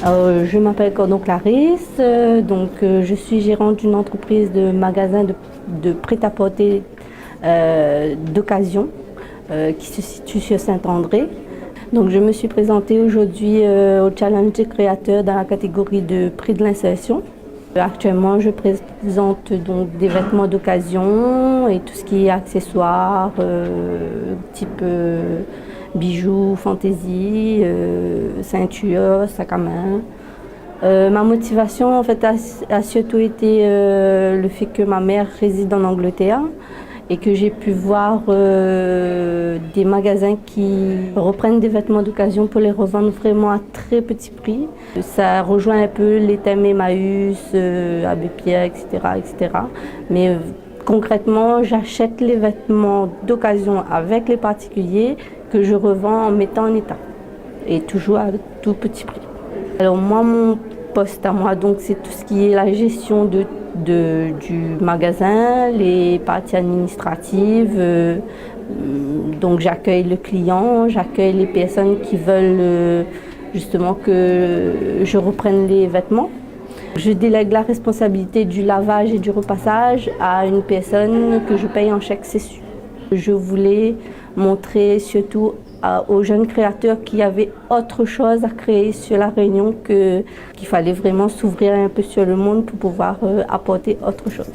Je m'appelle Cordon Clarisse, je suis gérante d'une entreprise de magasins de prêt-à-porter d'occasion qui se situe sur Saint-André. Donc, je me suis présentée aujourd'hui au Challenge des créateurs dans la catégorie de prix de l'insertion. Actuellement, je présente donc des vêtements d'occasion et tout ce qui est accessoires, type bijoux, fantaisie, ceinture, sac à main. Ma motivation en fait a surtout été le fait que ma mère réside en Angleterre et que j'ai pu voir des magasins qui reprennent des vêtements d'occasion pour les revendre vraiment à très petit prix. Ça rejoint un peu les thèmes Emmaüs, Abbé Pierre, etc., etc. Mais concrètement, j'achète les vêtements d'occasion avec les particuliers que je revends en mettant en état et toujours à tout petit prix. Alors moi, mon poste à moi, donc c'est tout ce qui est la gestion du magasin, les parties administratives. Donc j'accueille le client, j'accueille les personnes qui veulent justement que je reprenne les vêtements. Je délègue la responsabilité du lavage et du repassage à une personne que je paye en chèque CESU. Je voulais montrer surtout aux jeunes créateurs qu'il y avait autre chose à créer sur La Réunion, qu'il fallait vraiment s'ouvrir un peu sur le monde pour pouvoir apporter autre chose.